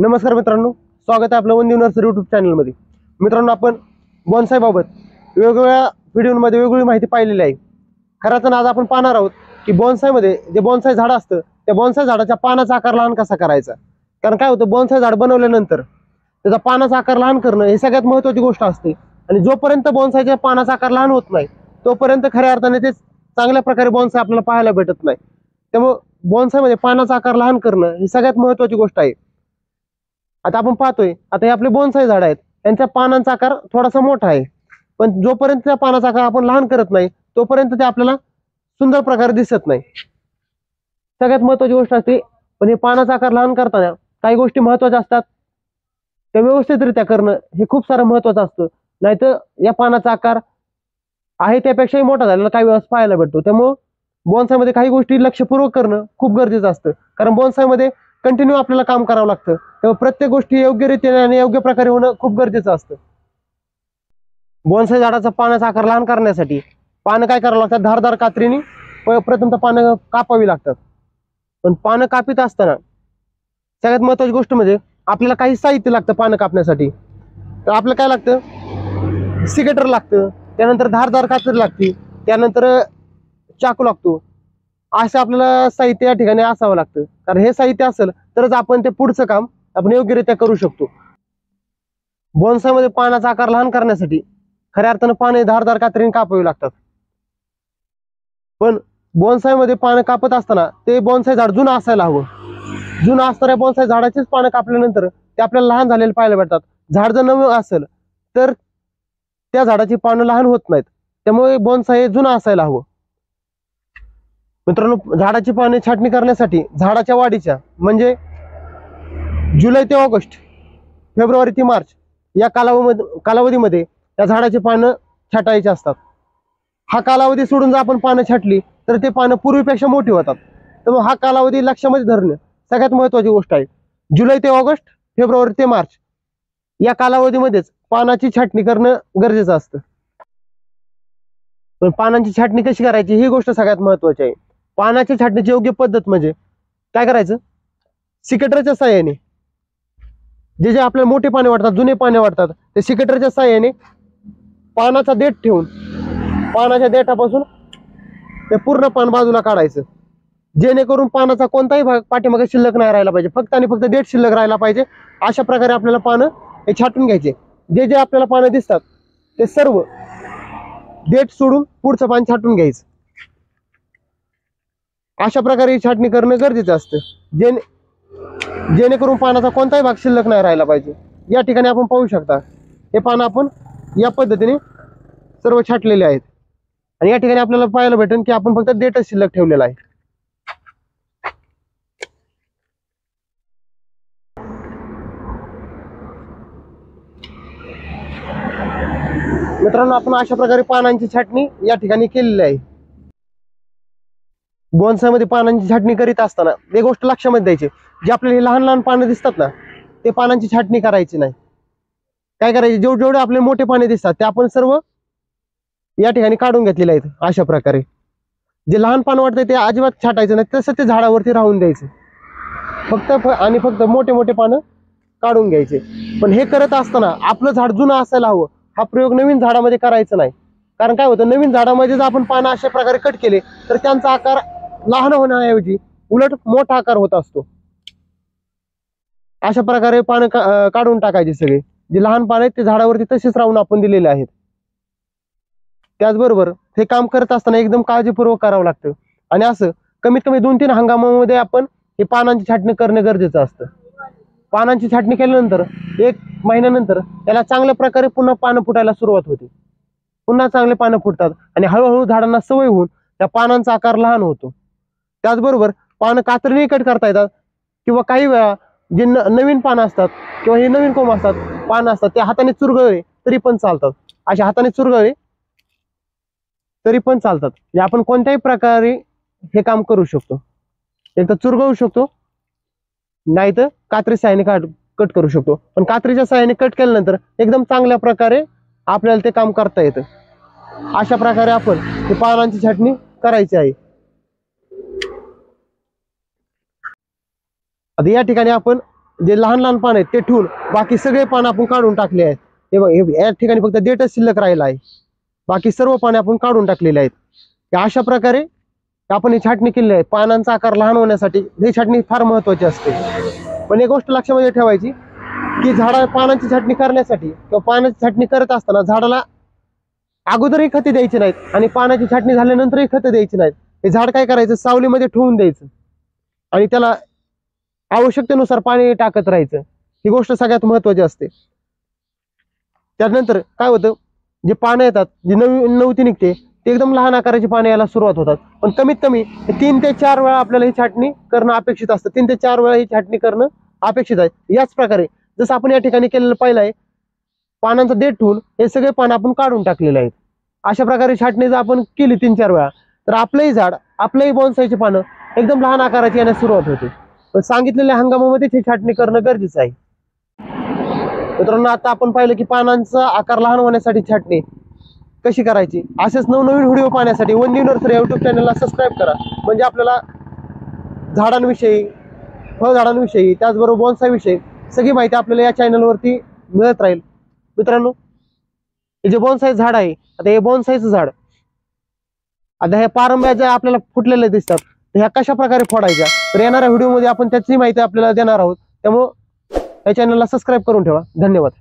नमस्कार मित्रांनो, स्वागत आहे आपलं वंदीव नर्सरी यूट्यूब चॅनलमध्ये। मित्रांनो, आपण बॉन्साई बाबत वेगवेगळ्या व्हिडिओमध्ये वेगवेगळी माहिती पाहिलेली आहे। खरं तर आज आपण पाहणार आहोत की बॉन्साईमध्ये जे बॉन्साई झाड असतं त्या बॉन्साई झाडाच्या पानाचा आकार लहान कसा करायचा। कारण काय होतं, बॉन्साई झाड बनवल्यानंतर त्याचा पानाचा आकार लहान करणं ही सगळ्यात महत्त्वाची गोष्ट असते। आणि जोपर्यंत बॉन्साईच्या पानाचा आकार लहान होत नाही तोपर्यंत खऱ्या अर्थाने ते चांगल्या प्रकारे बॉन्साई आपल्याला पाहायला भेटत नाही। त्यामुळे बॉन्साईमध्ये पानाचा आकार लहान करणं ही सगळ्यात महत्त्वाची गोष्ट आहे। आता आपण पाहतोय, आता हे आपले बोनसाई झाड आहेत, त्यांच्या पानांचा आकार थोडासा मोठा आहे, पण जोपर्यंत त्या पानाचा आकार आपण लहान करत नाही तोपर्यंत ते आपल्याला सुंदर प्रकारे दिसत नाही। सगळ्यात महत्त्वाची गोष्ट असते, पण हे पानाचा आकार लहान करताना काही गोष्टी महत्त्वाच्या असतात, त्या व्यवस्थितरित्या करणं हे खूप सारं महत्त्वाचं असतं। नाहीतर या पानाचा आकार आहे त्यापेक्षाही मोठा झालेला काही वेळेस पाहायला भेटतो। त्यामुळे बॉन्साईमध्ये काही गोष्टी लक्षपूर्वक करणं खूप गरजेचं असतं, कारण बॉन्साईमध्ये कंटिन्यू आपल्याला काम करावं लागतं। तेव्हा प्रत्येक गोष्टी योग्य रीतीने आणि योग्य प्रकारे होणं खूप गरजेचं असतं। बॉन्साई झाडाचा पानाचा आकार लहान करण्यासाठी पानं काय करावं लागतात, धारदार कात्रीने प्रथमतः पानं कापावी लागतात। पण पानं कापित असताना सगळ्यात महत्त्वाची गोष्ट म्हणजे आपल्याला काही साहित्य लागतं पानं कापण्यासाठी। तर आपल्याला काय लागतं, सिकेटर लागतं, त्यानंतर धारदार कात्री लागते, त्यानंतर चाकू लागतो। असं आपल्याला साहित्य या ठिकाणी असावं लागतं, कारण हे साहित्य असेल तरच आपण ते पुढचं काम आपण योग्यरित्या करू शकतो। बॉन्साईमध्ये पानाचा आकार लहान करण्यासाठी खऱ्या अर्थानं पाने धारदार कात्रीने कापावी लागतात। पण बॉन्साईमध्ये पानं कापत असताना ते बॉन्साई झाड जुनं असायला हवं। जुनं असणाऱ्या बॉन्साई झाडाचीच पानं कापल्यानंतर ते आपल्याला लहान झालेले पाहायला भेटतात। झाड जर नवं असेल तर त्या झाडाची पानं लहान होत नाहीत, त्यामुळे बॉन्साई जुनं असायला हवं। मित्रांनो, झाडाची पाने छाटणी करण्यासाठी झाडाच्या वाढीच्या म्हणजे जुलै ते ऑगस्ट, फेब्रुवारी ते मार्च या कालावधीमध्ये त्या झाडाची पानं छाटायची असतात। हा कालावधी सोडून जर आपण पानं छाटली तर ते पानं पूर्वीपेक्षा मोठी होतात। त्यामुळे हा कालावधी लक्षामध्ये धरणं सगळ्यात महत्त्वाची गोष्ट आहे। जुलै ते ऑगस्ट, फेब्रुवारी ते मार्च या कालावधीमध्येच पानाची छाटणी करणं गरजेचं असतं। पण पानांची छाटणी कशी करायची ही गोष्ट सगळ्यात महत्त्वाची आहे। पानाची छाटणीची योग्य पद्धत म्हणजे काय करायचं, सिकेटरच्या साहाय्याने जे जे आपल्याला मोठे पाने वाटतात, जुने पाने वाटतात, ते सिकेटरच्या साहाय्याने पानाचा देठ ठेवून पानाच्या देठापासून ते पूर्ण पान बाजूला काढायचं, जेणेकरून पानाचा कोणताही भाग पाठीमागे शिल्लक नाही राहिला पाहिजे, फक्त आणि फक्त देठ शिल्लक राहिला पाहिजे। अशा प्रकारे आपल्याला पानं हे छाटून घ्यायचे। जे जे आपल्याला पानं दिसतात ते सर्व देठ सोडून पुढचं पान छाटून घ्यायचं। अशा प्रकारे छाटणी करणं गरजेचं असतं, जेणेकरून पानाचा कोणताही भाग शिल्लक नाही राहिला पाहिजे। या ठिकाणी आपण पाहू शकता, हे पानं आपण या पद्धतीने सर्व छाटलेले आहेत। आणि या ठिकाणी आपल्याला पाहायला भेटेल की आपण फक्त देठच शिल्लक ठेवलेला आहे। मित्रांनो, आपण अशा प्रकारे पानांची छाटणी या ठिकाणी केलेली आहे। बॉन्साईमध्ये पानांची छाटणी करीत असताना एक गोष्ट लक्षामध्ये द्यायची, जे आपल्याला हे लहान लहान पानं दिसतात ना, ते पानांची छाटणी करायची नाही। काय करायचे, जेवढे आपले मोठे पाने दिसतात ते आपण सर्व या ठिकाणी काढून घेतलेले आहेत। अशा प्रकारे जे लहान पान वाटतं ते अजिबात छाटायचं नाही, तसं ते झाडावरती राहून द्यायचं, फक्त मोठे मोठे पानं काढून घ्यायचे। पण हे करत असताना आपलं झाड जुनं असायला हवं, हा प्रयोग नवीन झाडामध्ये करायचा नाही। कारण काय होतं, नवीन झाडामध्ये जर आपण पानं अशा प्रकारे कट केले तर त्यांचा आकार लहान होण्याऐवजी उलट मोठा आकार होत असतो। अशा प्रकारे पानं काढून टाकायचे सगळे, जे लहान पानं आहेत ते झाडावरती तसेच राहून आपण दिलेले आहेत। त्याचबरोबर हे काम करत असताना एकदम काळजीपूर्वक करावं लागतं, आणि असं कमीत कमी 2-3 हंगामामध्ये आपण हे पानांची छाटणी करणं गरजेचं असतं। पानांची छाटणी केल्यानंतर 1 महिन्यानंतर त्याला चांगल्या प्रकारे पुन्हा पानं फुटायला सुरुवात होते, पुन्हा चांगले पानं फुटतात आणि हळूहळू झाडांना सवय होऊन त्या पानांचा आकार लहान होतो। त्याचबरोबर पानं कात्रीने कट करता येतात, किंवा काही वेळा जे नवीन पानं असतात किंवा हे नवीन कोंब असतात, पानं असतात, ते हाताने चुरगळले तरी पण चालतात। अशा हाताने चुरगळले तरी पण चालतात, म्हणजे आपण कोणत्याही प्रकारे हे काम करू शकतो। एक तर चुरगळू शकतो, नाहीतर कात्री साहाय्याने कट करू शकतो। पण कात्रीच्या साहाय्याने कट केल्यानंतर एकदम चांगल्या प्रकारे आपल्याला ते काम करता येतं। अशा प्रकारे आपण ते पानांची छाटणी करायची आहे। आता या ठिकाणी आपण जे लहान लहान पान आहेत ते ठेवून बाकी सगळे पान आपण काढून टाकले आहेत. हे बघ, या ठिकाणी फक्त देठच शिल्लक राहिला आहे. बाकी सर्व पाने आपण काढून टाकलेले आहेत. अशा प्रकारे आपण ही छाटणी केलेली आहे. पानांचा आकार लहान होण्यासाठी ही छाटणी फार महत्वाची असते. पण एक गोष्ट लक्षामध्ये ठेवायची की पानांची छाटणी करण्यासाठी किंवा पानाची छाटणी करत असताना झाडाला अगोदरही खते द्यायची नाहीत आणि पानाची छाटणी झाल्यानंतरही खते द्यायची नाहीत. हे झाड काय करायचं, सावलीमध्ये ठेवून द्यायचं आणि त्याला आवश्यकतेनुसार पाणी टाकत राहायचं. ही गोष्ट सगळ्यात महत्वाची असते. त्यानंतर काय होतं, जे पानं येतात, जी नवती निघते, ते एकदम लहान आकाराची पाने यायला सुरुवात होतात. पण कमीत कमी 3 ते 4 वेळा आपल्याला ही छाटणी करणं अपेक्षित असतं. 3 ते 4 वेळा ही छाटणी करणं अपेक्षित आहे. याच प्रकारे जसं आपण या ठिकाणी केलेलं पाहिलं आहे, पानांचा देठ ठेवून हे सगळे पानं आपण काढून टाकलेले आहेत. अशा प्रकारे छाटणी जर आपण केली 3-4 वेळा तर आपलंही झाड, आपलंही बॉन्साईची पानं एकदम लहान आकाराची येण्यास सुरुवात होते. पण सांगितलेल्या हंगामामध्ये ही छाटणी करणं गरजेचं आहे. मित्रांनो, आता आपण पाहिलं की पानांचा आकार लहान होण्यासाठी छाटणी कशी करायची. असेच नवनवीन व्हिडिओ पाहण्यासाठी वन्यू नर्सरी युट्यूब चॅनलला सबस्क्राईब करा. म्हणजे आपल्याला झाडांविषयी, फळझाडांविषयी, त्याचबरोबर बॉन्साईविषयी सगळी माहिती आपल्याला या चॅनलवरती मिळत राहील. मित्रांनो, हे जे बॉन्साई झाड आहे, आता हे बॉन्साईचं झाड, आता ह्या पारंब्या ज्या आपल्याला फुटलेल्या दिसतात ह्या कशा प्रकारे फोडायच्या, तर येणाऱ्या व्हिडिओमध्ये आपण त्याची माहिती आपल्याला देणार आहोत. त्यामुळं या चॅनलला सबस्क्राईब करून ठेवा. धन्यवाद.